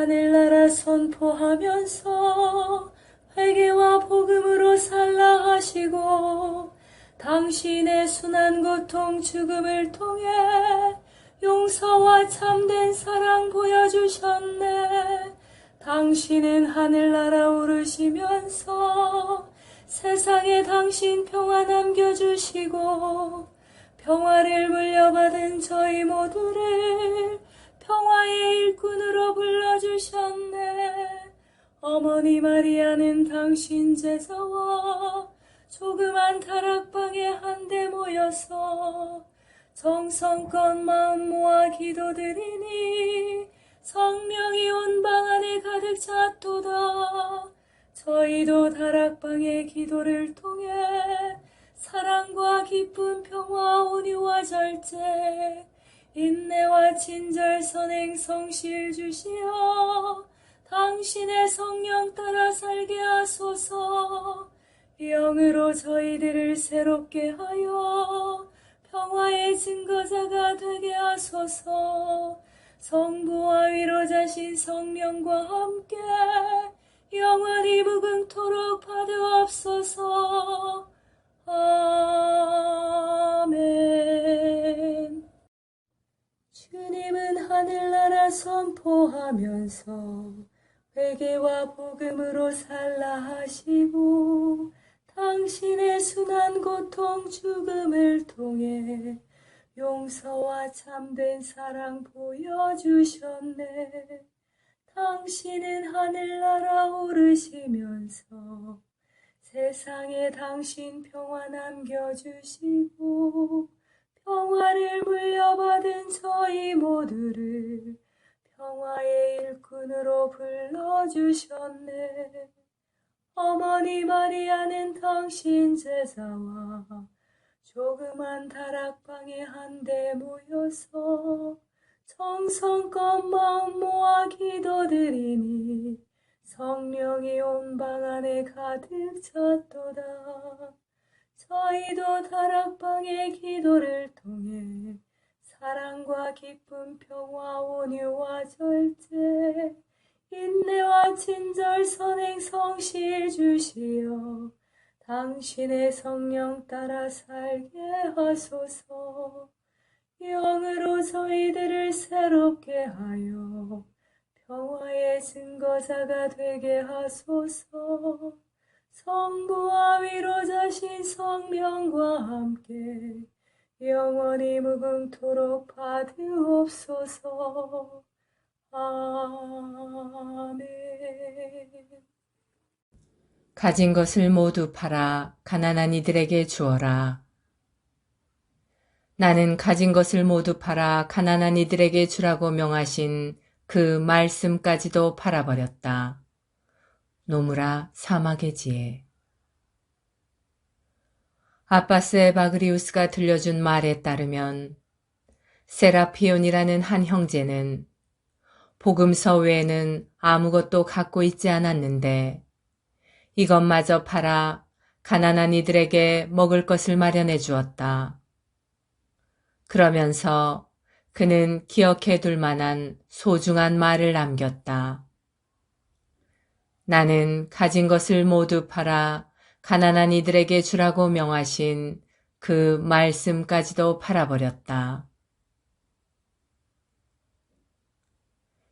하늘나라 선포하면서 회개와 복음으로 살라 하시고 당신의 순한 고통 죽음을 통해 용서와 참된 사랑 보여주셨네. 당신은 하늘나라 오르시면서 세상에 당신 평화 남겨주시고 평화를 물려받은 저희 모두를 평화의 일꾼으로 불러주셨네. 어머니 마리아는 당신 제자와 조그만 다락방에 한데 모여서 정성껏 마음 모아 기도드리니 성령이 온 방 안에 가득 찼도다. 저희도 다락방의 기도를 통해 사랑과 기쁨, 평화, 온유와 절제, 인내와 친절, 선행, 성실 주시어 당신의 성령 따라 살게 하소서. 영으로 저희들을 새롭게 하여 평화의 증거자가 되게 하소서. 성부와 위로자신 성령과 함께 영원히 무궁토록 받으옵소서. 아멘. 주님은 하늘나라 선포하면서 회개와 복음으로 살라 하시고 당신의 순한 고통 죽음을 통해 용서와 참된 사랑 보여주셨네. 당신은 하늘나라 오르시면서 세상에 당신 평화 남겨주시고 평화를 물려받은 저희 모두를 평화의 일꾼으로 불러주셨네. 어머니 마리아는 당신 제자와 조그만 다락방에 한데 모여서 정성껏 마음 모아 기도드리니 성령이 온 방 안에 가득 찼도다. 저희도 다락방의 기도를 통해 사랑과 기쁨, 평화, 온유와 절제, 인내와 친절, 선행, 성실 주시어 당신의 성령 따라 살게 하소서. 영으로 저희들을 새롭게 하여 평화의 증거자가 되게 하소서. 성부와 위로자신 성령과 함께 영원히 무궁토록 받으옵소서. 아멘. 가진 것을 모두 팔아 가난한 이들에게 주어라. 나는 가진 것을 모두 팔아 가난한 이들에게 주라고 명하신 그 말씀까지도 팔아버렸다. 노무라 사막의 지혜. 아빠스 에바그리우스가 들려준 말에 따르면 세라피온이라는 한 형제는 복음서 외에는 아무것도 갖고 있지 않았는데 이것마저 팔아 가난한 이들에게 먹을 것을 마련해 주었다. 그러면서 그는 기억해 둘 만한 소중한 말을 남겼다. 나는 가진 것을 모두 팔아 가난한 이들에게 주라고 명하신 그 말씀까지도 팔아버렸다.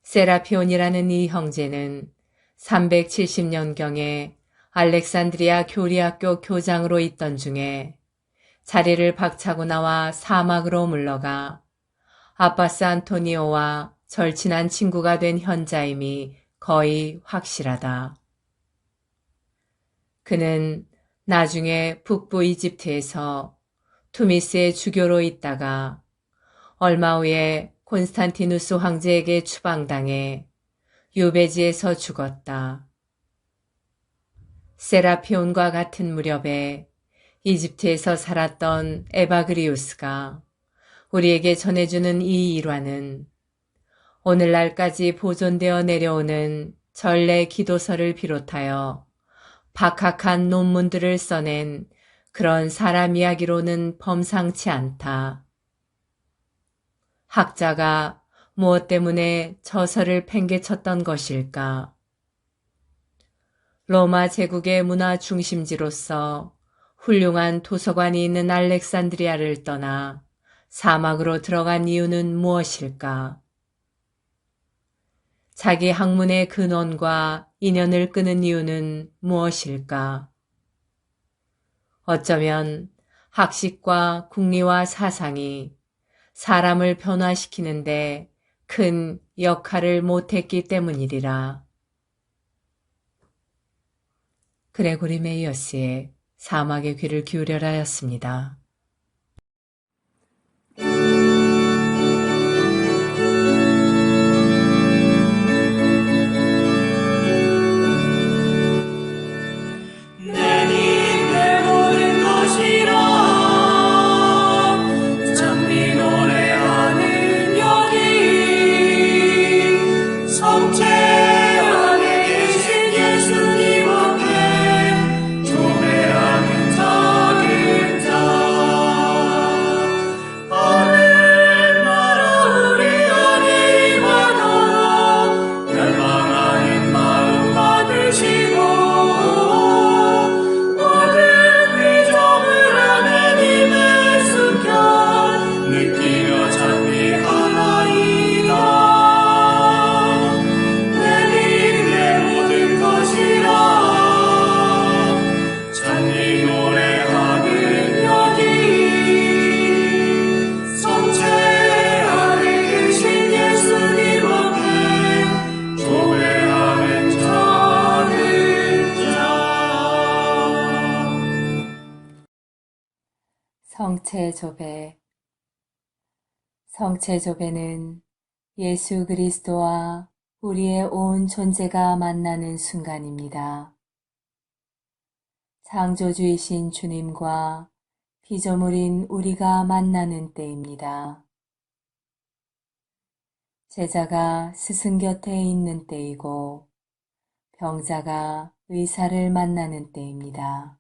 세라피온이라는 이 형제는 370년경에 알렉산드리아 교리학교 교장으로 있던 중에 자리를 박차고 나와 사막으로 물러가 아빠스 안토니오와 절친한 친구가 된 현자임이 거의 확실하다. 그는 나중에 북부 이집트에서 투미스의 주교로 있다가 얼마 후에 콘스탄티누스 황제에게 추방당해 유배지에서 죽었다. 세라피온과 같은 무렵에 이집트에서 살았던 에바그리우스가 우리에게 전해주는 이 일화는 오늘날까지 보존되어 내려오는 전래 기도서를 비롯하여 박학한 논문들을 써낸 그런 사람 이야기로는 범상치 않다. 학자가 무엇 때문에 저서를 팽개쳤던 것일까? 로마 제국의 문화 중심지로서 훌륭한 도서관이 있는 알렉산드리아를 떠나 사막으로 들어간 이유는 무엇일까? 자기 학문의 근원과 인연을 끄는 이유는 무엇일까? 어쩌면 학식과 국리와 사상이 사람을 변화시키는데 큰 역할을 못했기 때문이리라. 그레고리 메이어스의 사막의 귀를 기울여라 였습니다. 성체조배. 성체조배는 예수 그리스도와 우리의 온 존재가 만나는 순간입니다. 창조주이신 주님과 피조물인 우리가 만나는 때입니다. 제자가 스승 곁에 있는 때이고 병자가 의사를 만나는 때입니다.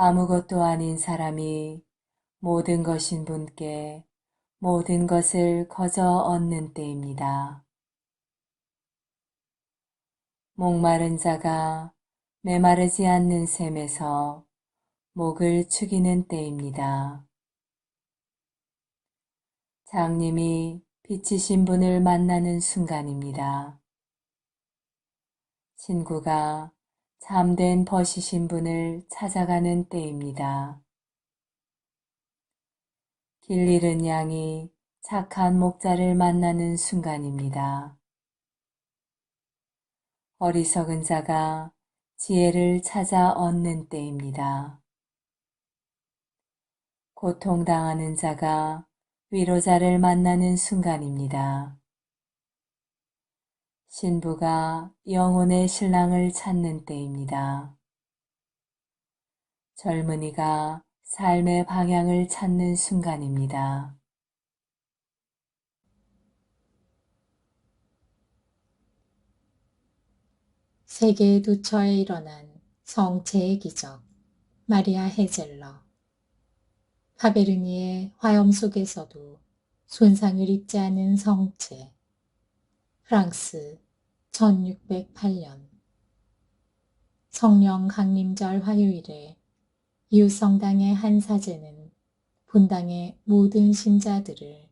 아무것도 아닌 사람이 모든 것인 분께 모든 것을 거저 얻는 때입니다. 목마른 자가 메마르지 않는 샘에서 목을 축이는 때입니다. 장님이 빛이신 분을 만나는 순간입니다. 친구가 잠든 버시신 분을 찾아가는 때입니다. 길 잃은 양이 착한 목자를 만나는 순간입니다. 어리석은 자가 지혜를 찾아 얻는 때입니다. 고통당하는 자가 위로자를 만나는 순간입니다. 신부가 영혼의 신랑을 찾는 때입니다. 젊은이가 삶의 방향을 찾는 순간입니다. 세계 두처에 일어난 성체의 기적. 마리아 헤젤러. 파베르니의 화염 속에서도 손상을 입지 않은 성체. 프랑스 1608년. 성령 강림절 화요일에 이웃성당의 한 사제는 본당의 모든 신자들을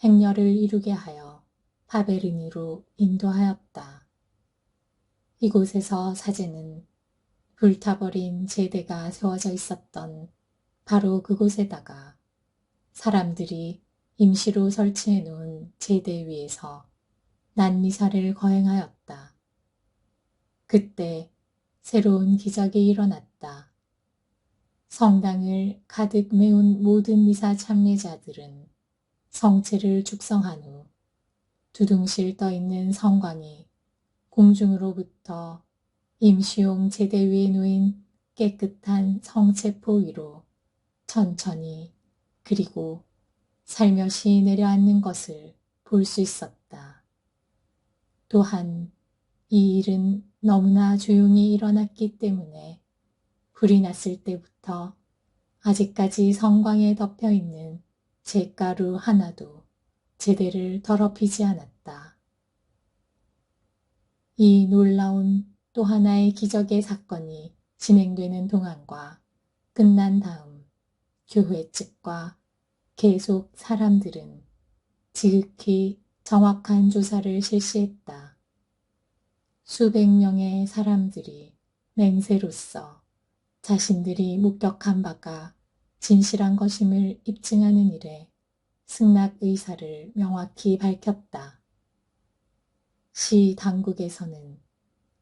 행렬을 이루게 하여 파베르니로 인도하였다. 이곳에서 사제는 불타버린 제대가 세워져 있었던 바로 그곳에다가 사람들이 임시로 설치해 놓은 제대 위에서 난미사를 거행하였다. 그때 새로운 기적이 일어났다. 성당을 가득 메운 모든 미사 참례자들은 성체를 축성한 후 두둥실 떠있는 성광이 공중으로부터 임시용 제대 위에 놓인 깨끗한 성체포 위로 천천히 그리고 살며시 내려앉는 것을 볼 수 있었다. 또한 이 일은 너무나 조용히 일어났기 때문에 불이 났을 때부터 아직까지 성광에 덮여있는 잿가루 하나도 제대를 더럽히지 않았다. 이 놀라운 또 하나의 기적의 사건이 진행되는 동안과 끝난 다음 교회 측과 계속 사람들은 지극히 정확한 조사를 실시했다. 수백 명의 사람들이 맹세로서 자신들이 목격한 바가 진실한 것임을 입증하는 일에 승낙 의사를 명확히 밝혔다. 시 당국에서는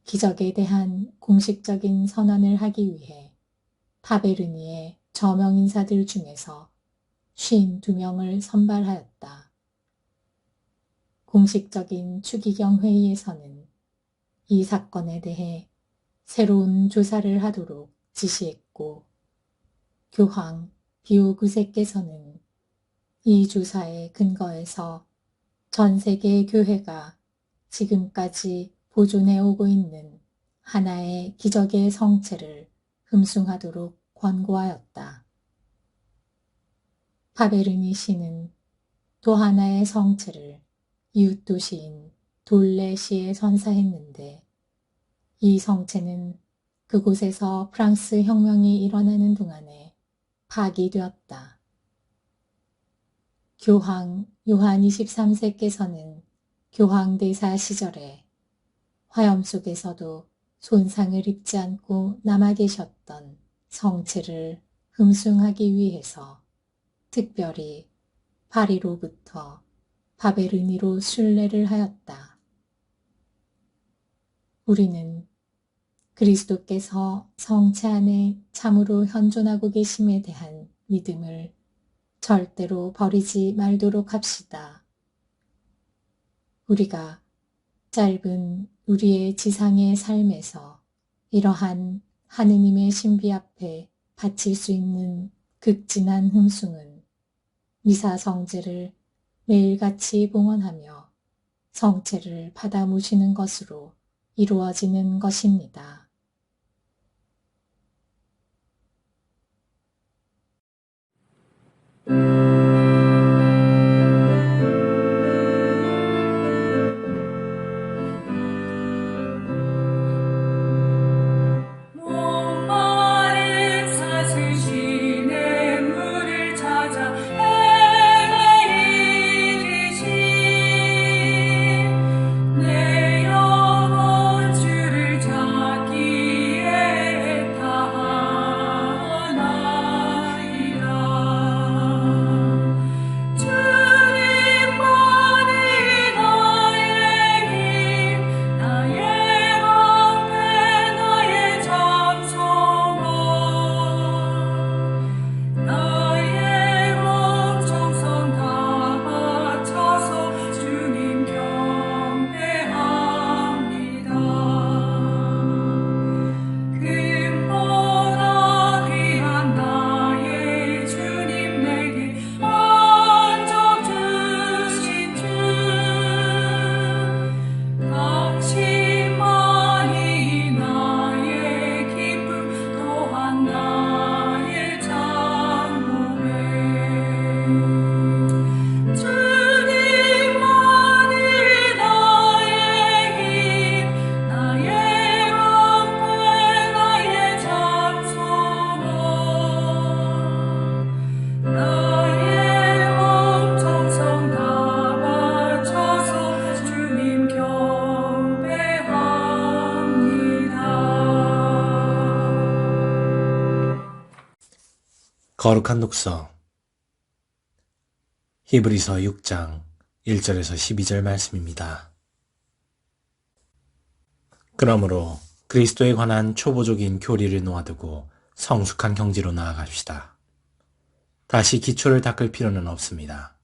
기적에 대한 공식적인 선언을 하기 위해 파베르니의 저명 인사들 중에서 52명을 선발하였다. 공식적인 추기경 회의에서는 이 사건에 대해 새로운 조사를 하도록 지시했고, 교황 비오 9세께서는 이 조사에 근거해서 전 세계 교회가 지금까지 보존해 오고 있는 하나의 기적의 성체를 흠숭하도록 권고하였다. 파베르니 씨는 또 하나의 성체를 이웃 도시인 돌레시에 선사했는데, 이 성체는 그곳에서 프랑스 혁명이 일어나는 동안에 파기되었다. 교황 요한 23세께서는 교황대사 시절에 화염 속에서도 손상을 입지 않고 남아 계셨던 성체를 흠숭하기 위해서 특별히 파리로부터 파베르니로 순례를 하였다. 우리는 그리스도께서 성체 안에 참으로 현존하고 계심에 대한 믿음을 절대로 버리지 말도록 합시다. 우리가 짧은 우리의 지상의 삶에서 이러한 하느님의 신비 앞에 바칠 수 있는 극진한 흠숭은 미사 성제를 매일같이 봉헌하며 성체를 받아 모시는 것으로 이루어지는 것입니다. 거룩한 독서 히브리서 6장 1절에서 12절 말씀입니다. 그러므로 그리스도에 관한 초보적인 교리를 놓아두고 성숙한 경지로 나아갑시다. 다시 기초를 닦을 필요는 없습니다.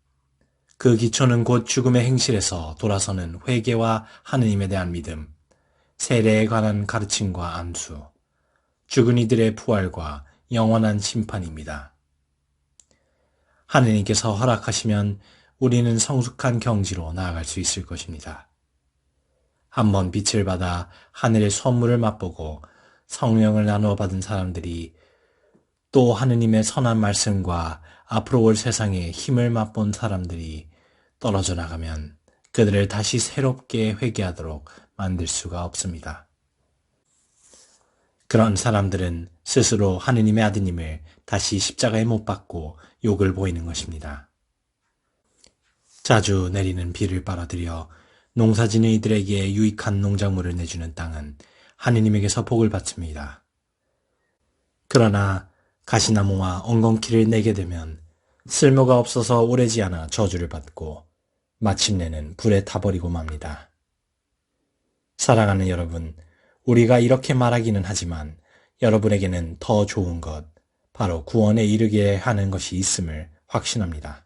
그 기초는 곧 죽음의 행실에서 돌아서는 회개와 하느님에 대한 믿음, 세례에 관한 가르침과 안수, 죽은 이들의 부활과 영원한 심판입니다. 하느님께서 허락하시면 우리는 성숙한 경지로 나아갈 수 있을 것입니다. 한번 빛을 받아 하늘의 선물을 맛보고 성령을 나누어 받은 사람들이 또 하느님의 선한 말씀과 앞으로 올 세상의 힘을 맛본 사람들이 떨어져 나가면 그들을 다시 새롭게 회개하도록 만들 수가 없습니다. 그런 사람들은 스스로 하느님의 아드님을 다시 십자가에 못 박고 욕을 보이는 것입니다. 자주 내리는 비를 빨아들여 농사짓는 이들에게 유익한 농작물을 내주는 땅은 하느님에게서 복을 받습니다. 그러나 가시나무와 엉겅퀴를 내게 되면 쓸모가 없어서 오래지 않아 저주를 받고 마침내는 불에 타버리고 맙니다. 사랑하는 여러분, 우리가 이렇게 말하기는 하지만 여러분에게는 더 좋은 것, 바로 구원에 이르게 하는 것이 있음을 확신합니다.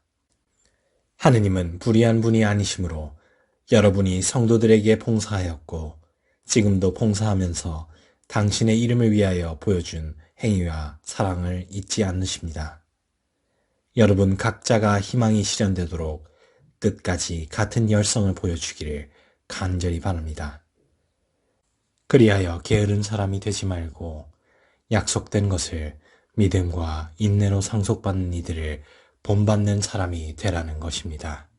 하느님은 불의한 분이 아니시므로 여러분이 성도들에게 봉사하였고 지금도 봉사하면서 당신의 이름을 위하여 보여준 행위와 사랑을 잊지 않으십니다. 여러분 각자가 희망이 실현되도록 끝까지 같은 열성을 보여주기를 간절히 바랍니다. 그리하여 게으른 사람이 되지 말고 약속된 것을 믿음과 인내로 상속받는 이들을 본받는 사람이 되라는 것입니다.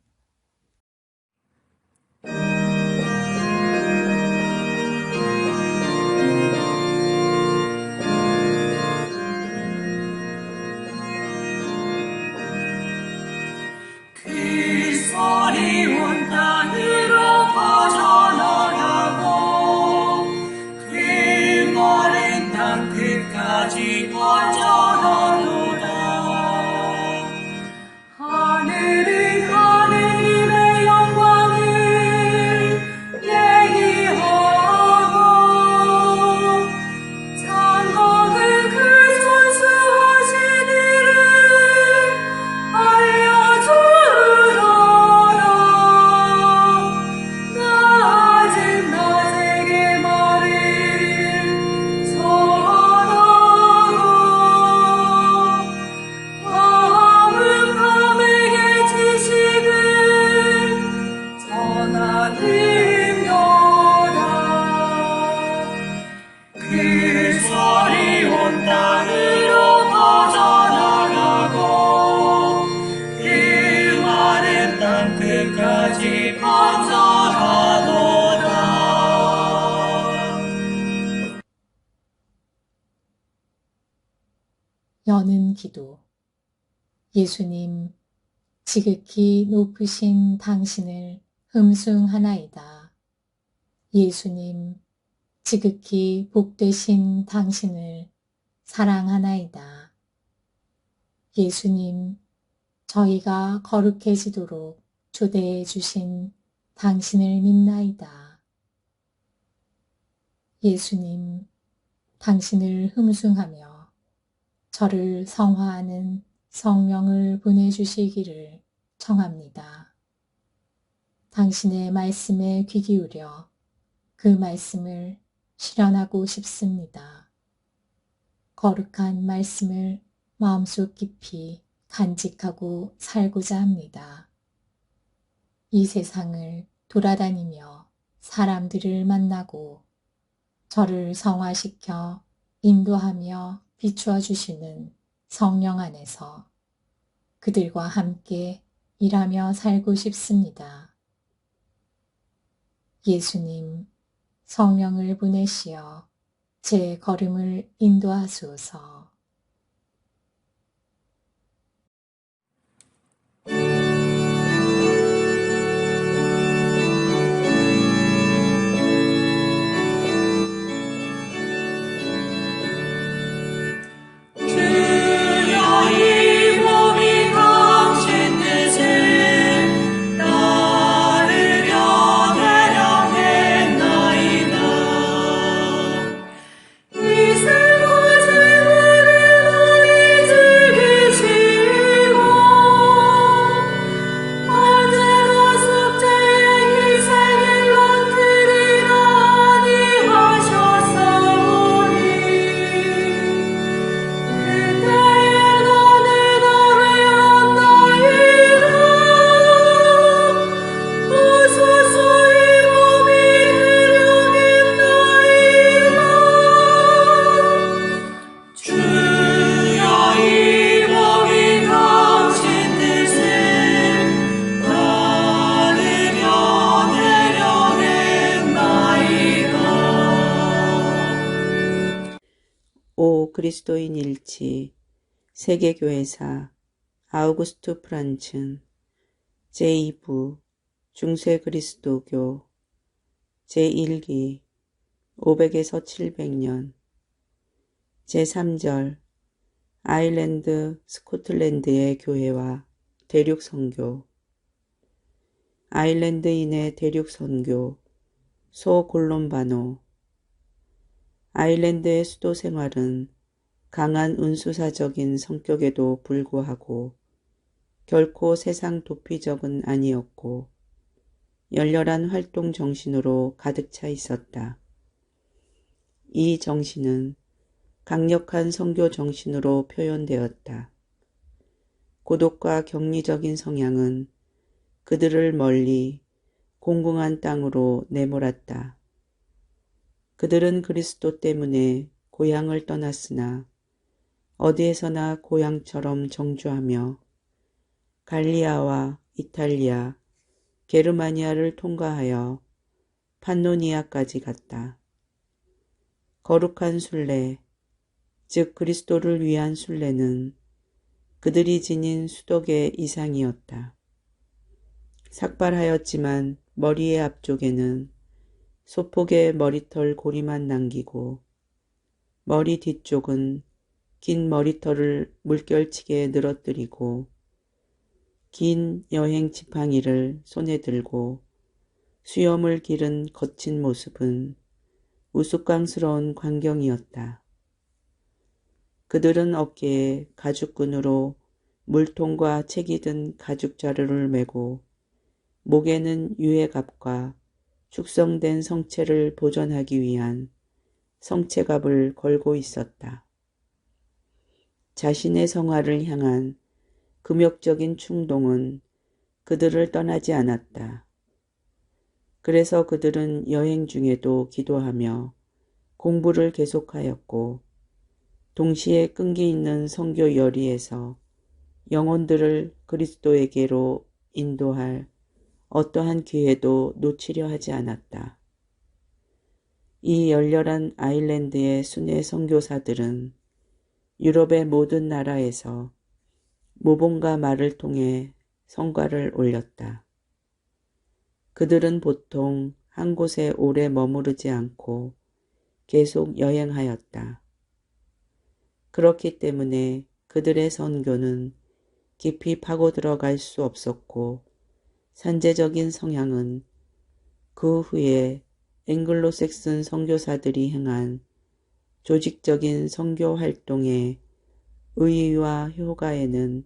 소리 온 땅으로 퍼져나가고 그 마른 땅 끝까지 퍼져나도다. 하늘은 하느님의 영광을 얘기하고 장막을 그 손수하신 일을 알려주라. 낮은 낮에게 말을 전하고 밤은 밤에게 지식을 전하는도다. 그 소리 온 땅으로 퍼져나가고 그 마른 땅 끝까지 번져가도다. 여는 기도. 예수님, 지극히 높으신 당신을 흠숭하나이다. 예수님, 지극히 복되신 당신을 사랑하나이다. 예수님, 저희가 거룩해지도록 초대해 주신 당신을 믿나이다. 예수님, 당신을 흠숭하며 저를 성화하는 성령을 보내주시기를 청합니다. 당신의 말씀에 귀 기울여 그 말씀을 실현하고 싶습니다. 거룩한 말씀을 마음속 깊이 간직하고 살고자 합니다. 이 세상을 돌아다니며 사람들을 만나고 저를 성화시켜 인도하며 비추어 주시는 성령 안에서 그들과 함께 일하며 살고 싶습니다. 예수님, 성령을 보내시어 제 걸음을 인도하소서. 주여 이 몸이 당신 뜻을 따르려 대령했나이다. 이 슬픔을 그리스도인 일치 세계교회사 아우구스투 프란츠 제2부 중세 그리스도교 제1기 500에서 700년 제3절 아일랜드 스코틀랜드의 교회와 대륙 선교 아일랜드인의 대륙 선교 소 골롬바노 아일랜드의 수도 생활은 강한 운수사적인 성격에도 불구하고 결코 세상 도피적은 아니었고 열렬한 활동 정신으로 가득 차 있었다. 이 정신은 강력한 선교 정신으로 표현되었다. 고독과 격리적인 성향은 그들을 멀리 공공한 땅으로 내몰았다. 그들은 그리스도 때문에 고향을 떠났으나 어디에서나 고향처럼 정주하며 갈리아와 이탈리아, 게르마니아를 통과하여 판노니아까지 갔다. 거룩한 순례, 즉 그리스도를 위한 순례는 그들이 지닌 수독의 이상이었다. 삭발하였지만 머리의 앞쪽에는 소폭의 머리털 고리만 남기고 머리 뒤쪽은 긴 머리털을 물결치게 늘어뜨리고 긴 여행 지팡이를 손에 들고 수염을 기른 거친 모습은 우스꽝스러운 광경이었다. 그들은 어깨에 가죽끈으로 물통과 책이 든 가죽 자루를 메고 목에는 유해갑과 숙성된 성체를 보존하기 위한 성체갑을 걸고 있었다. 자신의 성화를 향한 금욕적인 충동은 그들을 떠나지 않았다. 그래서 그들은 여행 중에도 기도하며 공부를 계속하였고 동시에 끈기 있는 선교 열의에서 영혼들을 그리스도에게로 인도할 어떠한 기회도 놓치려 하지 않았다. 이 열렬한 아일랜드의 순회 선교사들은 유럽의 모든 나라에서 모본과 말을 통해 성과를 올렸다. 그들은 보통 한 곳에 오래 머무르지 않고 계속 여행하였다. 그렇기 때문에 그들의 선교는 깊이 파고 들어갈 수 없었고 산재적인 성향은 그 후에 앵글로색슨 선교사들이 행한 조직적인 선교 활동의 의의와 효과에는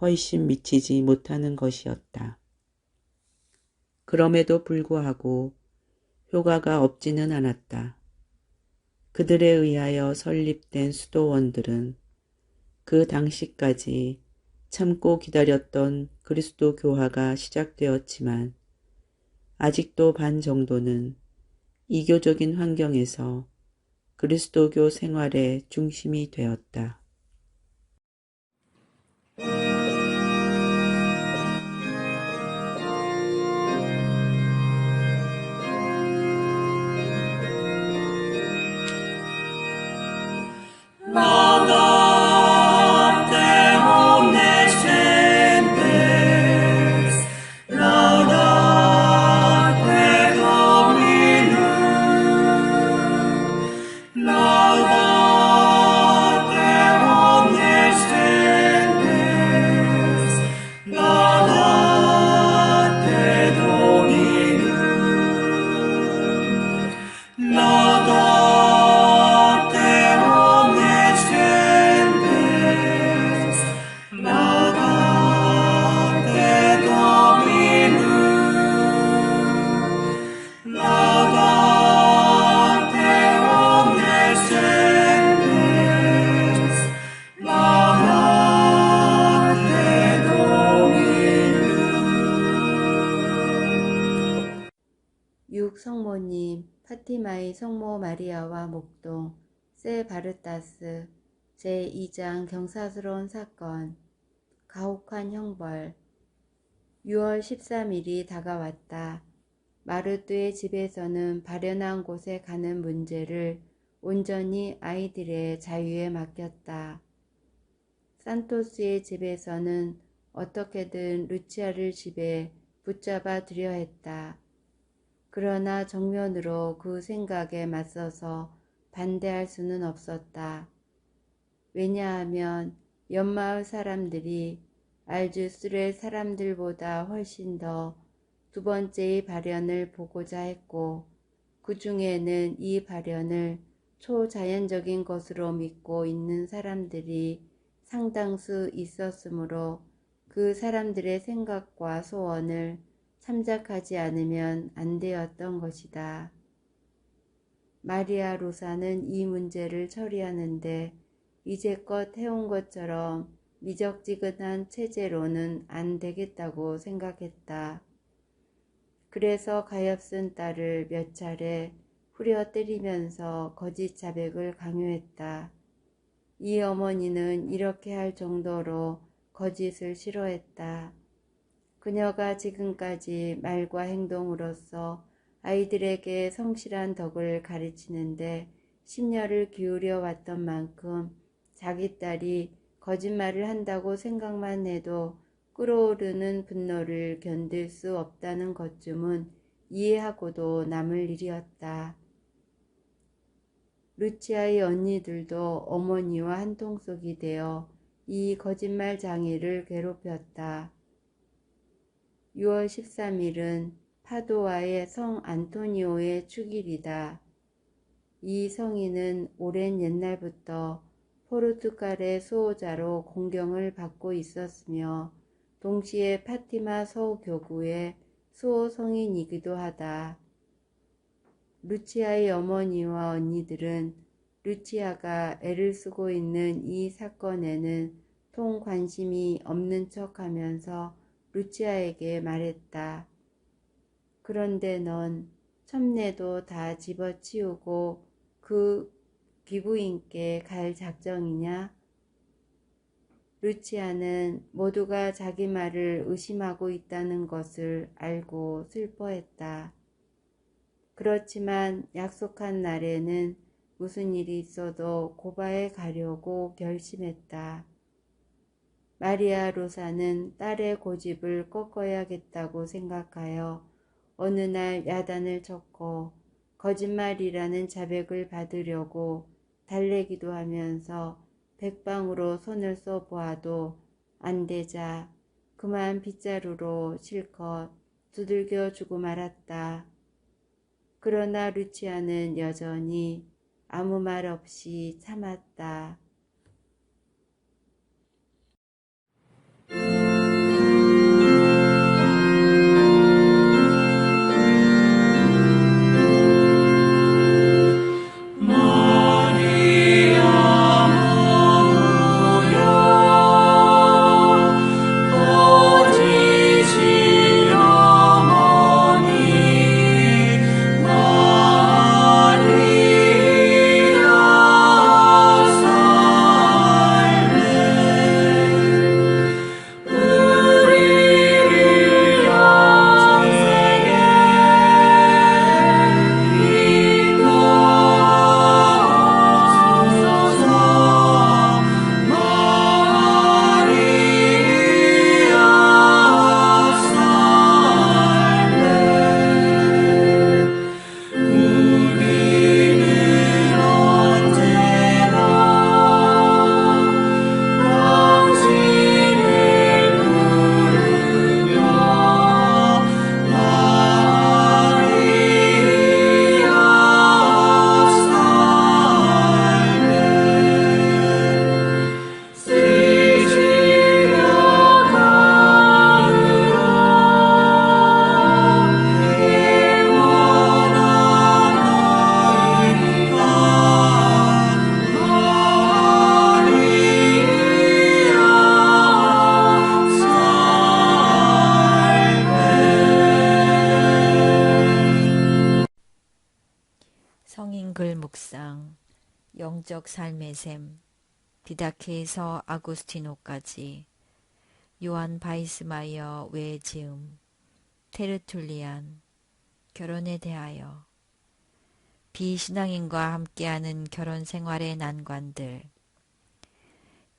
훨씬 미치지 못하는 것이었다. 그럼에도 불구하고 효과가 없지는 않았다. 그들에 의하여 설립된 수도원들은 그 당시까지 참고 기다렸던 그리스도 교화가 시작되었지만 아직도 반 정도는 이교적인 환경에서 그리스도교 생활의 중심이 되었다. 성모님, 파티마의 성모 마리아와 목동, 세 바르타스, 제2장 경사스러운 사건, 가혹한 형벌. 6월 13일이 다가왔다. 마르뚜의 집에서는 발연한 곳에 가는 문제를 온전히 아이들의 자유에 맡겼다. 산토스의 집에서는 어떻게든 루치아를 집에 붙잡아 두려 했다. 그러나 정면으로 그 생각에 맞서서 반대할 수는 없었다. 왜냐하면 옆마을 사람들이 알주스의 사람들보다 훨씬 더 두 번째의 발현을 보고자 했고, 그 중에는 이 발현을 초자연적인 것으로 믿고 있는 사람들이 상당수 있었으므로 그 사람들의 생각과 소원을 참작하지 않으면 안 되었던 것이다. 마리아 로사는 이 문제를 처리하는데 이제껏 해온 것처럼 미적지근한 체제로는 안 되겠다고 생각했다. 그래서 가엾은 딸을 몇 차례 후려 때리면서 거짓 자백을 강요했다. 이 어머니는 이렇게 할 정도로 거짓을 싫어했다. 그녀가 지금까지 말과 행동으로써 아이들에게 성실한 덕을 가르치는데 심려를 기울여 왔던 만큼 자기 딸이 거짓말을 한다고 생각만 해도 끓어오르는 분노를 견딜 수 없다는 것쯤은 이해하고도 남을 일이었다. 루치아의 언니들도 어머니와 한통속이 되어 이 거짓말 장이를 괴롭혔다. 6월 13일은 파도아의 성 안토니오의 축일이다. 이 성인은 오랜 옛날부터 포르투갈의 수호자로 공경을 받고 있었으며 동시에 파티마 서교구의 수호 성인이기도 하다. 루치아의 어머니와 언니들은 루치아가 애를 쓰고 있는 이 사건에는 통 관심이 없는 척하면서 루치아에게 말했다. 그런데 넌 첩내도 다 집어치우고 그 귀부인께 갈 작정이냐? 루치아는 모두가 자기 말을 의심하고 있다는 것을 알고 슬퍼했다. 그렇지만 약속한 날에는 무슨 일이 있어도 고바에 가려고 결심했다. 마리아 로사는 딸의 고집을 꺾어야겠다고 생각하여 어느 날 야단을 쳤고 거짓말이라는 자백을 받으려고 달래기도 하면서 백방으로 손을 써보아도 안 되자 그만 빗자루로 실컷 두들겨 주고 말았다. 그러나 루치아는 여전히 아무 말 없이 참았다. 성인글 묵상, 영적 삶의 셈, 디다케에서 아구스티노까지, 요한 바이스마이어 외지음, 테르툴리안, 결혼에 대하여, 비신앙인과 함께하는 결혼 생활의 난관들.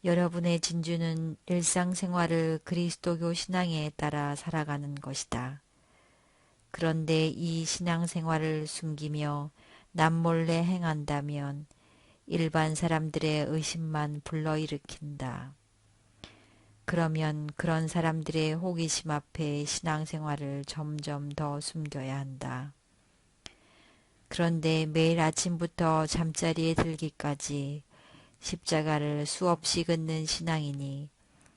여러분의 진주는 일상생활을 그리스도교 신앙에 따라 살아가는 것이다. 그런데 이 신앙생활을 숨기며 남몰래 행한다면 일반 사람들의 의심만 불러일으킨다. 그러면 그런 사람들의 호기심 앞에 신앙생활을 점점 더 숨겨야 한다. 그런데 매일 아침부터 잠자리에 들기까지 십자가를 수없이 긋는 신앙이니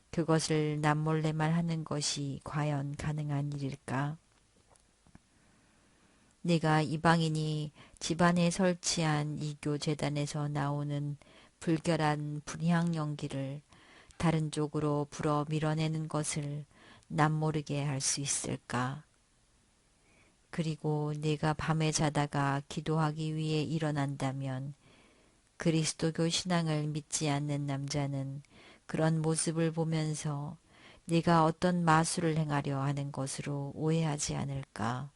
그것을 남몰래만 하는 것이 과연 가능한 일일까? 네가 이방인이 집안에 설치한 이교 재단에서 나오는 불결한 불향 연기를 다른 쪽으로 불어 밀어내는 것을 남모르게 할 수 있을까? 그리고 네가 밤에 자다가 기도하기 위해 일어난다면 그리스도교 신앙을 믿지 않는 남자는 그런 모습을 보면서 네가 어떤 마술을 행하려 하는 것으로 오해하지 않을까?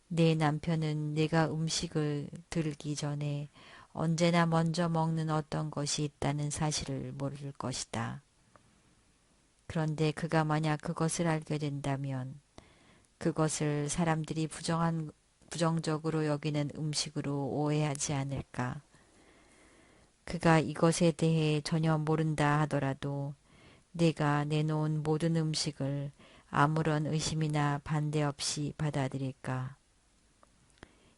내 남편은 내가 음식을 들기 전에 언제나 먼저 먹는 어떤 것이 있다는 사실을 모를 것이다. 그런데 그가 만약 그것을 알게 된다면 그것을 사람들이 부정적으로 여기는 음식으로 오해하지 않을까? 그가 이것에 대해 전혀 모른다 하더라도 내가 내놓은 모든 음식을 아무런 의심이나 반대 없이 받아들일까?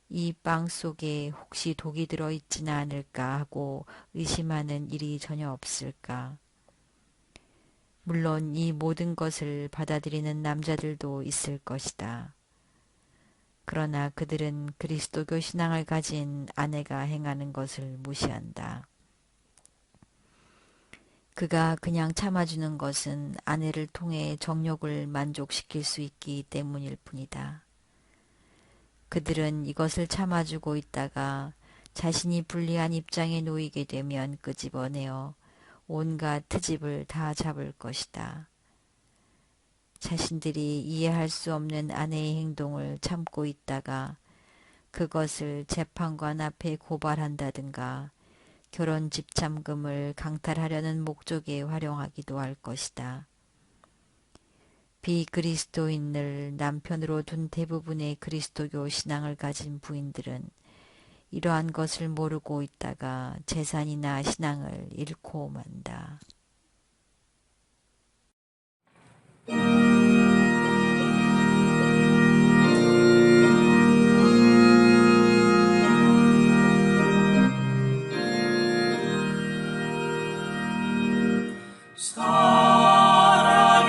이 빵 속에 혹시 독이 들어있지는 않을까 하고 의심하는 일이 전혀 없을까? 물론 이 모든 것을 받아들이는 남자들도 있을 것이다. 그러나 그들은 그리스도교 신앙을 가진 아내가 행하는 것을 무시한다. 그가 그냥 참아주는 것은 아내를 통해 정욕을 만족시킬 수 있기 때문일 뿐이다. 그들은 이것을 참아주고 있다가 자신이 불리한 입장에 놓이게 되면 끄집어내어 온갖 트집을 다 잡을 것이다. 자신들이 이해할 수 없는 아내의 행동을 참고 있다가 그것을 재판관 앞에 고발한다든가 결혼 집참금을 강탈하려는 목적에 활용하기도 할 것이다. 비그리스도인을 남편으로 둔 대부분의 그리스도교 신앙을 가진 부인들은 이러한 것을 모르고 있다가 재산이나 신앙을 잃고 만다.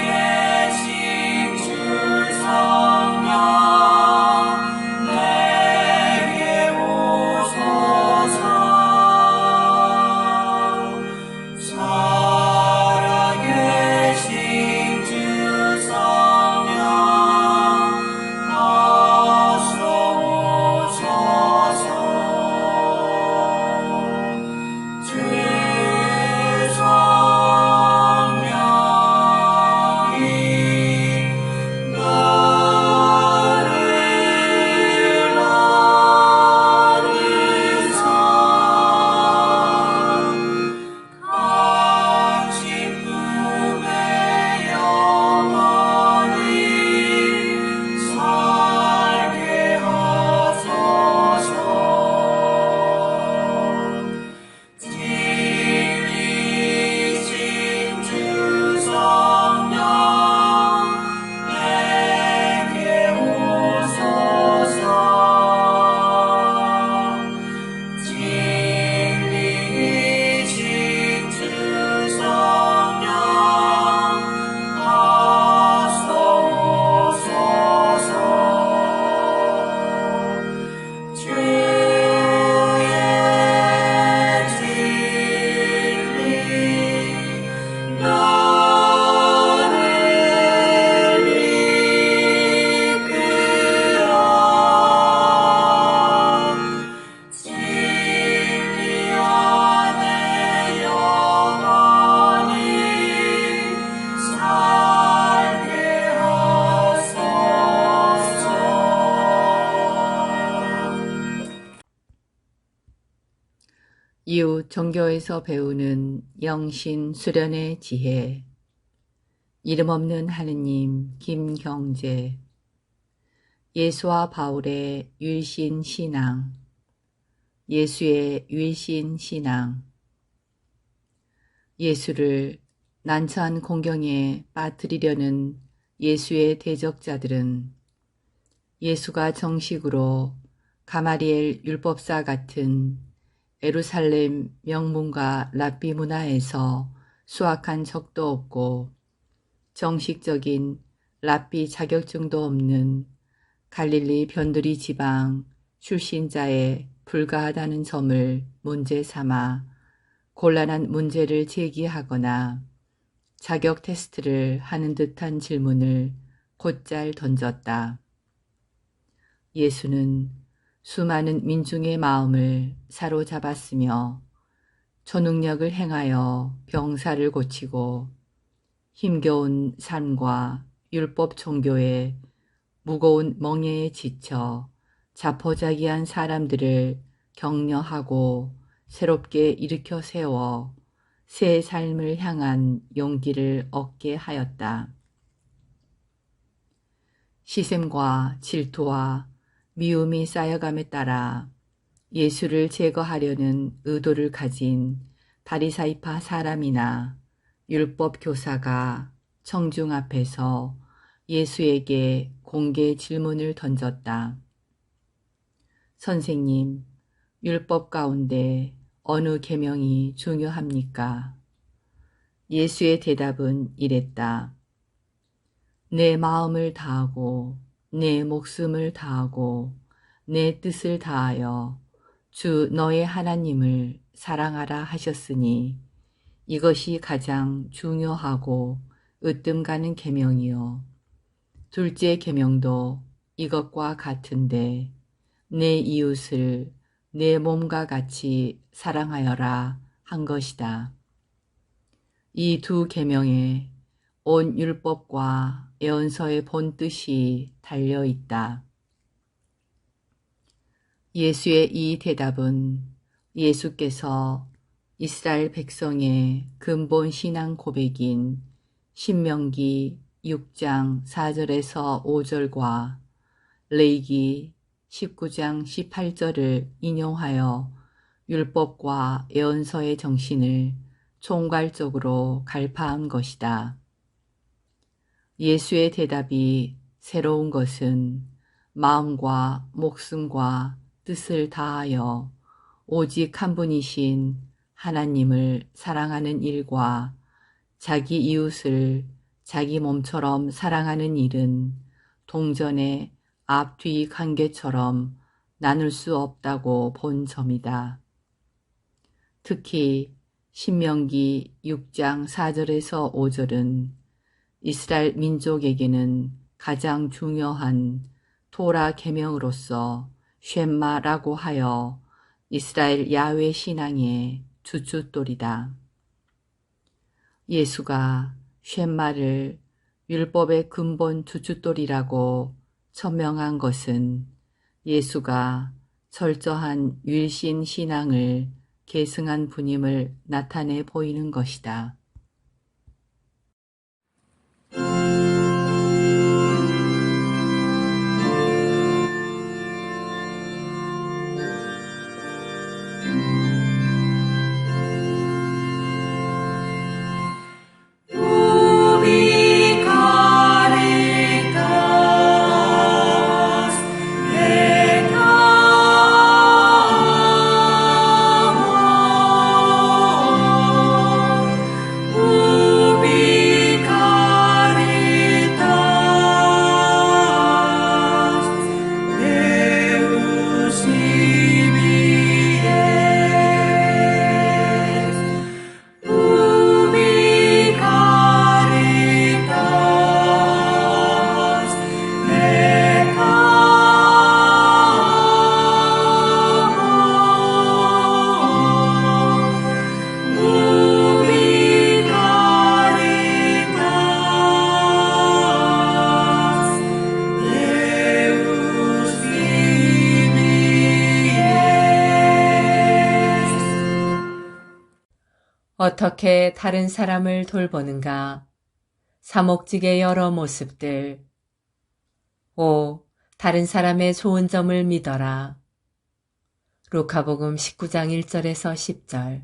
살아계신 주 성령 내게 오소서. 종교에서 배우는 영신 수련의 지혜. 이름 없는 하느님 김경재. 예수와 바울의 율신 신앙. 예수의 율신 신앙. 예수를 난처한 공경에 빠뜨리려는 예수의 대적자들은 예수가 정식으로 가마리엘 율법사 같은 예루살렘 명문가 랍비 문화에서 수학한 적도 없고 정식적인 랍비 자격증도 없는 갈릴리 변두리 지방 출신자에 불과하다는 점을 문제 삼아 곤란한 문제를 제기하거나 자격 테스트를 하는 듯한 질문을 곧잘 던졌다. 예수는 수많은 민중의 마음을 사로잡았으며 초능력을 행하여 병사를 고치고 힘겨운 삶과 율법 종교의 무거운 멍에에 지쳐 자포자기한 사람들을 격려하고 새롭게 일으켜 세워 새 삶을 향한 용기를 얻게 하였다. 시샘과 질투와 미움이 쌓여감에 따라 예수를 제거하려는 의도를 가진 바리사이파 사람이나 율법 교사가 청중 앞에서 예수에게 공개 질문을 던졌다. 선생님, 율법 가운데 어느 계명이 중요합니까? 예수의 대답은 이랬다. 내 마음을 다하고 내 목숨을 다하고 내 뜻을 다하여 주 너의 하나님을 사랑하라 하셨으니 이것이 가장 중요하고 으뜸 가는 계명이요. 둘째 계명도 이것과 같은데 내 이웃을 내 몸과 같이 사랑하여라 한 것이다. 이 두 계명에 온 율법과 예언서의 본뜻이 달려있다. 예수의 이 대답은 예수께서 이스라엘 백성의 근본 신앙 고백인 신명기 6장 4절에서 5절과 레위기 19장 18절을 인용하여 율법과 예언서의 정신을 총괄적으로 갈파한 것이다. 예수의 대답이 새로운 것은 마음과 목숨과 뜻을 다하여 오직 한 분이신 하나님을 사랑하는 일과 자기 이웃을 자기 몸처럼 사랑하는 일은 동전의 앞뒤 관계처럼 나눌 수 없다고 본 점이다. 특히 신명기 6장 4절에서 5절은 이스라엘 민족에게는 가장 중요한 토라 계명으로서 쉔마라고 하여 이스라엘 야훼 신앙의 주춧돌이다. 예수가 쉔마를 율법의 근본 주춧돌이라고 천명한 것은 예수가 철저한 율신 신앙을 계승한 분임을 나타내 보이는 것이다. 어떻게 다른 사람을 돌보는가? 사목직의 여러 모습들. 다른 사람의 좋은 점을 믿어라. 루카복음 19장 1절에서 10절.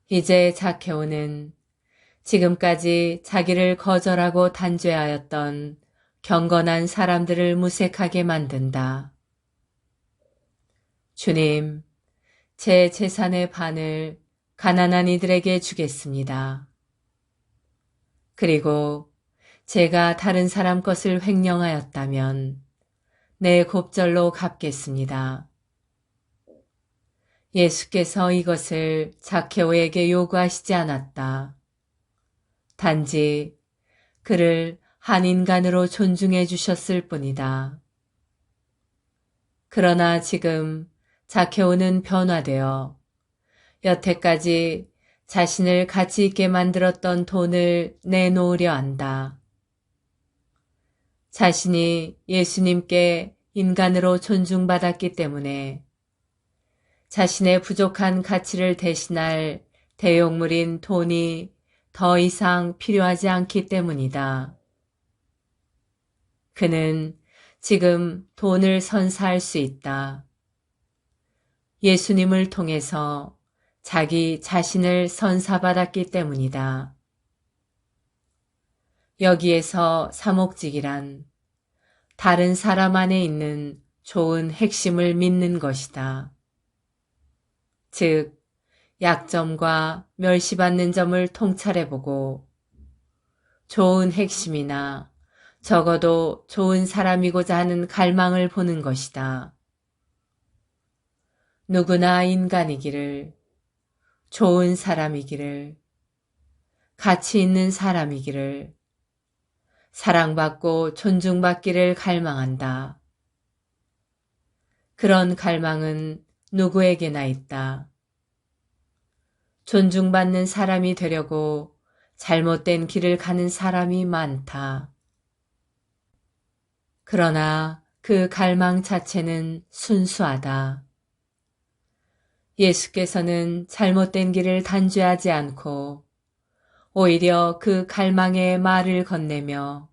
이제 자케오는 지금까지 자기를 거절하고 단죄하였던 경건한 사람들을 무색하게 만든다. 주님, 제 재산의 반을 가난한 이들에게 주겠습니다. 그리고 제가 다른 사람 것을 횡령하였다면 내 곱절로 갚겠습니다. 예수께서 이것을 자케오에게 요구하시지 않았다. 단지 그를 한 인간으로 존중해 주셨을 뿐이다. 그러나 지금 자케오는 변화되어 여태까지 자신을 가치 있게 만들었던 돈을 내놓으려 한다. 자신이 예수님께 인간으로 존중받았기 때문에 자신의 부족한 가치를 대신할 대용물인 돈이 더 이상 필요하지 않기 때문이다. 그는 지금 돈을 선사할 수 있다. 예수님을 통해서 자기 자신을 선사받았기 때문이다. 여기에서 사목직이란 다른 사람 안에 있는 좋은 핵심을 믿는 것이다. 즉, 약점과 멸시받는 점을 통찰해보고 좋은 핵심이나 적어도 좋은 사람이고자 하는 갈망을 보는 것이다. 누구나 인간이기를, 좋은 사람이기를, 가치 있는 사람이기를, 사랑받고 존중받기를 갈망한다. 그런 갈망은 누구에게나 있다. 존중받는 사람이 되려고 잘못된 길을 가는 사람이 많다. 그러나 그 갈망 자체는 순수하다. 예수께서는 잘못된 길을 단죄하지 않고 오히려 그 갈망의 말을 건네며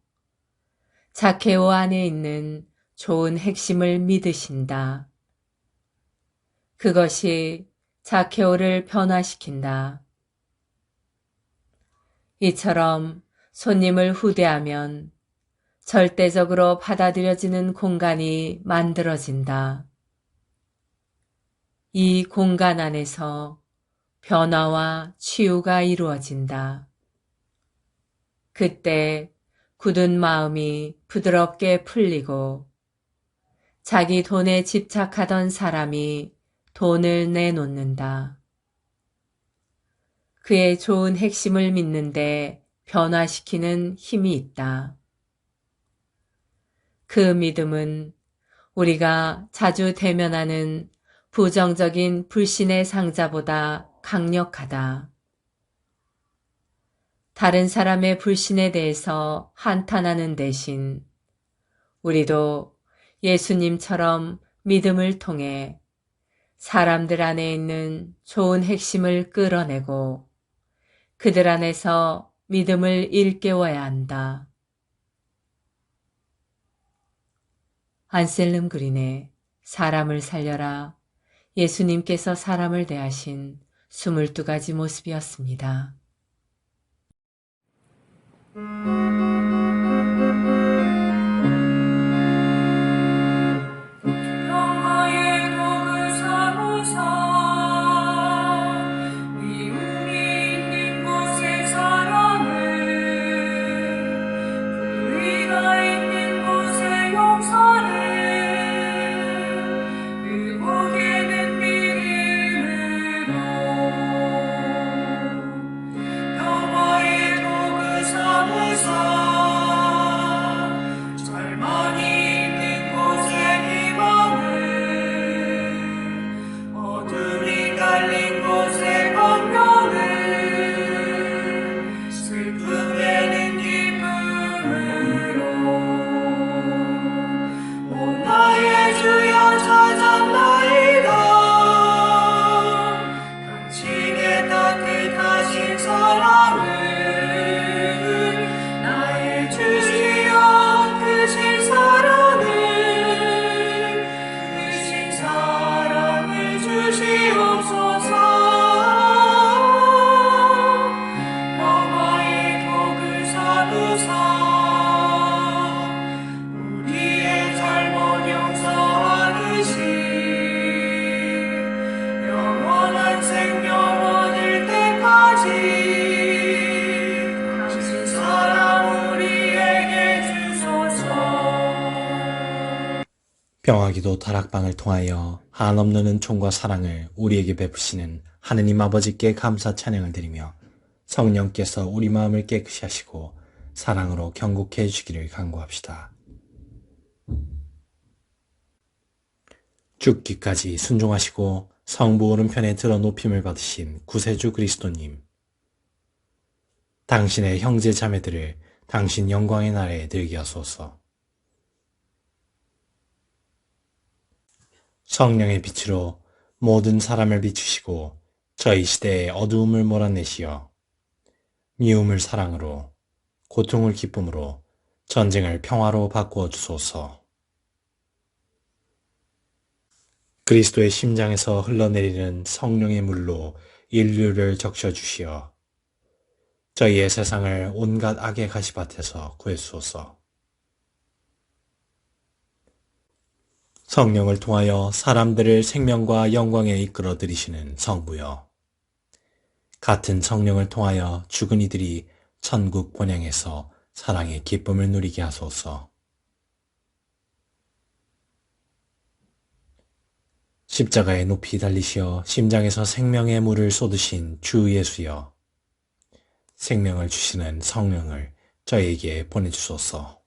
자케오 안에 있는 좋은 핵심을 믿으신다. 그것이 자케오를 변화시킨다. 이처럼 손님을 후대하면 절대적으로 받아들여지는 공간이 만들어진다. 이 공간 안에서 변화와 치유가 이루어진다. 그때 굳은 마음이 부드럽게 풀리고 자기 돈에 집착하던 사람이 돈을 내놓는다. 그의 좋은 핵심을 믿는데 변화시키는 힘이 있다. 그 믿음은 우리가 자주 대면하는 부정적인 불신의 상자보다 강력하다. 다른 사람의 불신에 대해서 한탄하는 대신 우리도 예수님처럼 믿음을 통해 사람들 안에 있는 좋은 핵심을 끌어내고 그들 안에서 믿음을 일깨워야 한다. 안셀름 그린의 사람을 살려라. 예수님께서 사람을 대하신 22가지 모습이었습니다. 평화의 복을 삼으사 미움이 있는 곳의 사랑을 불의가 있는 곳의 용서를 의복에는 믿음으로 평화기도 다락방을 통하여 한없는 은총과 사랑을 우리에게 베푸시는 하느님 아버지께 감사 찬양을 드리며 성령께서 우리 마음을 깨끗이 하시고 사랑으로 경고케 해주기를 간구합시다. 죽기까지 순종하시고 성부 오른편에 들어 높임을 받으신 구세주 그리스도님, 당신의 형제 자매들을 당신 영광의 나라에 들게 하소서. 성령의 빛으로 모든 사람을 비추시고 저희 시대의 어두움을 몰아내시어 미움을 사랑으로, 고통을 기쁨으로, 전쟁을 평화로 바꾸어 주소서. 그리스도의 심장에서 흘러내리는 성령의 물로 인류를 적셔주시어 저희의 세상을 온갖 악의 가시밭에서 구해주소서. 성령을 통하여 사람들을 생명과 영광에 이끌어 들이시는 성부여, 같은 성령을 통하여 죽은 이들이 천국 본향에서 사랑의 기쁨을 누리게 하소서. 십자가에 높이 달리시어 심장에서 생명의 물을 쏟으신 주 예수여, 생명을 주시는 성령을 저희에게 보내주소서.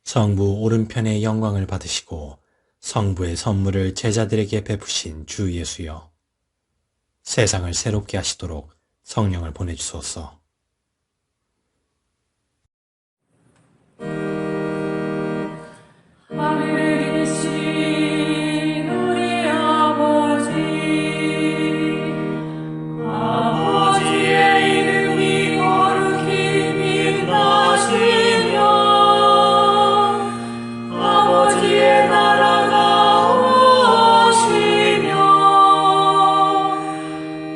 성부 오른편의 영광을 받으시고 성부의 선물을 제자들에게 베푸신 주 예수여, 세상을 새롭게 하시도록 성령을 보내주소서. 하늘에 계신 우리 아버지, 아버지의 이름이 거룩히 빛나시며 아버지의 나라가 오시며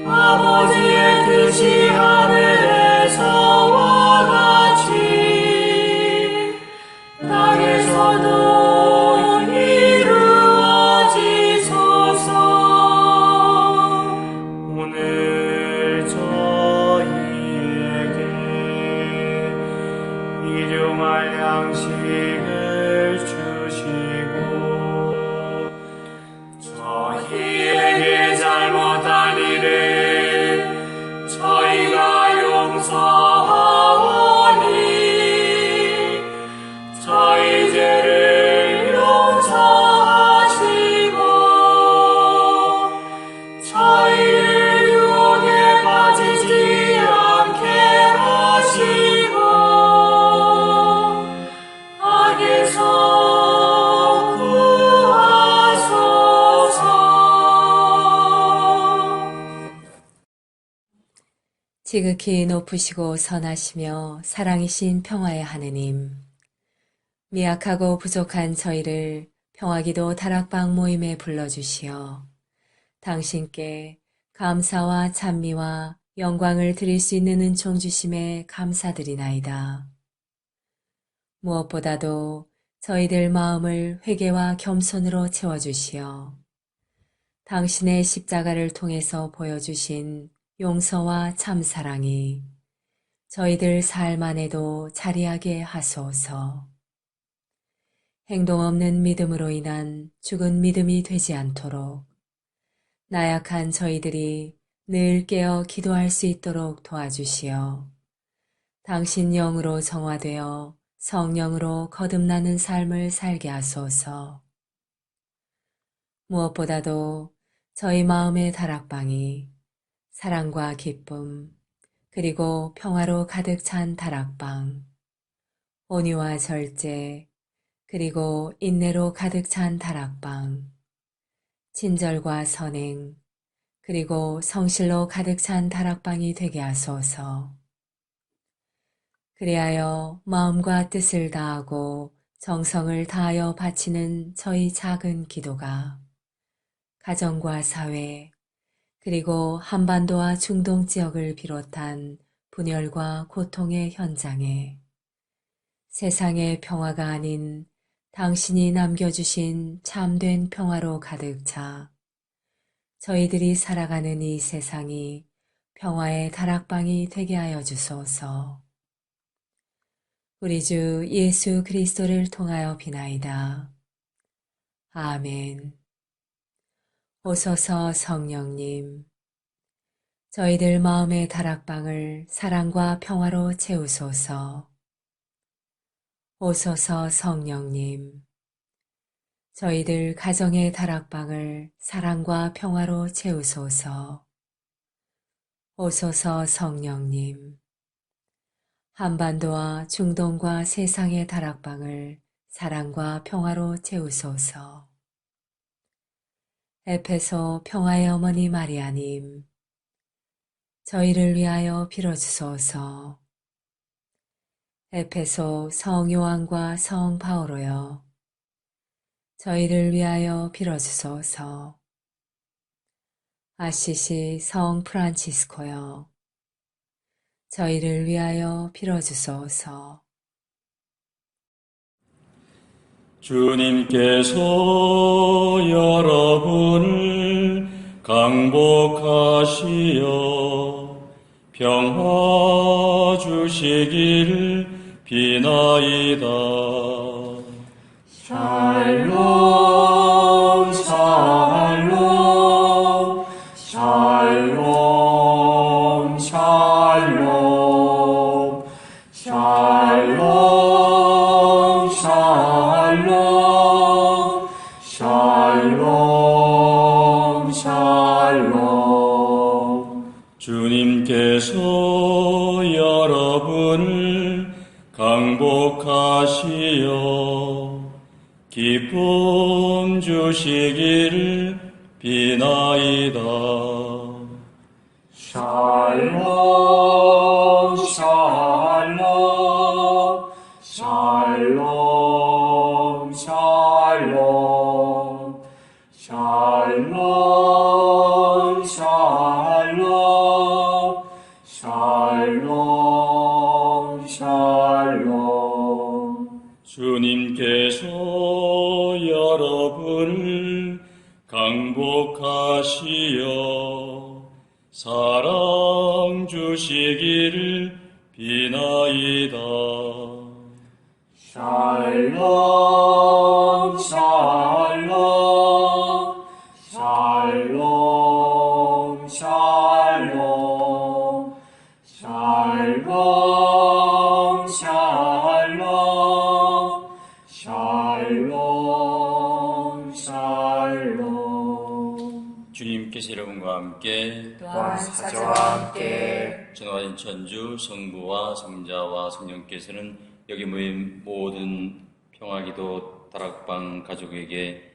아버지의 뜻이 하늘에서와 같이 땅에서도 이루어지소서. 오늘 저희에게 일용할 양식을 주시고 저희에게 잘못한 일을 저희가 용서하오니 저희 죄를 용서하시고 저희를 유혹에 빠지지 않게 하시고 악에서 구하소서. 지극히 높으시고 선하시며 사랑이신 평화의 하느님, 미약하고 부족한 저희를 평화기도 다락방 모임에 불러주시어 당신께 감사와 찬미와 영광을 드릴 수 있는 은총 주심에 감사드리나이다. 무엇보다도 저희들 마음을 회개와 겸손으로 채워주시어 당신의 십자가를 통해서 보여주신 용서와 참사랑이 저희들 삶 안에도 자리하게 하소서. 행동 없는 믿음으로 인한 죽은 믿음이 되지 않도록 나약한 저희들이 늘 깨어 기도할 수 있도록 도와주시어 당신 영으로 정화되어 성령으로 거듭나는 삶을 살게 하소서. 무엇보다도 저희 마음의 다락방이 사랑과 기쁨 그리고 평화로 가득 찬 다락방, 온유와 절제 그리고 인내로 가득 찬 다락방, 친절과 선행, 그리고 성실로 가득 찬 다락방이 되게 하소서. 그리하여 마음과 뜻을 다하고 정성을 다하여 바치는 저희 작은 기도가 가정과 사회, 그리고 한반도와 중동 지역을 비롯한 분열과 고통의 현장에 세상의 평화가 아닌 당신이 남겨주신 참된 평화로 가득 차 저희들이 살아가는 이 세상이 평화의 다락방이 되게 하여 주소서. 우리 주 예수 그리스도를 통하여 비나이다. 아멘. 오소서 성령님, 저희들 마음의 다락방을 사랑과 평화로 채우소서. 오소서 성령님, 저희들 가정의 다락방을 사랑과 평화로 채우소서. 오소서 성령님, 한반도와 중동과 세상의 다락방을 사랑과 평화로 채우소서. 에페소 평화의 어머니 마리아님, 저희를 위하여 빌어주소서. 에페소 성 요한과 성 바오로여, 저희를 위하여 빌어주소서. 아시시 성 프란치스코여, 저희를 위하여 빌어주소서. 주님께서 여러분을 강복하시어 평화 주시기를 비나이다. 샬롬 샬롬 샬롬 샬롬 샬롬 샬롬 샬롬 샬롬. 주님께서 여러분을 강복하시어 기쁨 주시기를 비나이다. 샬롬 샬롬 샬롬 샬롬 샬롬 샬롬 샬롬 샬롬. 주님께서 여러분을 강복하시어 사랑 주시기를 비나이다. 샬롬 샬롬 샬롬 샬롬 샬롬 샬롬 샬롬 샬롬. 주님께서 여러분과 함께 또한 사자와 함께 전화인 천주 성부와 성자와 성령께서는 여기 모인 모든 평화기도 다락방 가족에게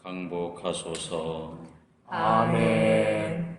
강복하소서. 아멘.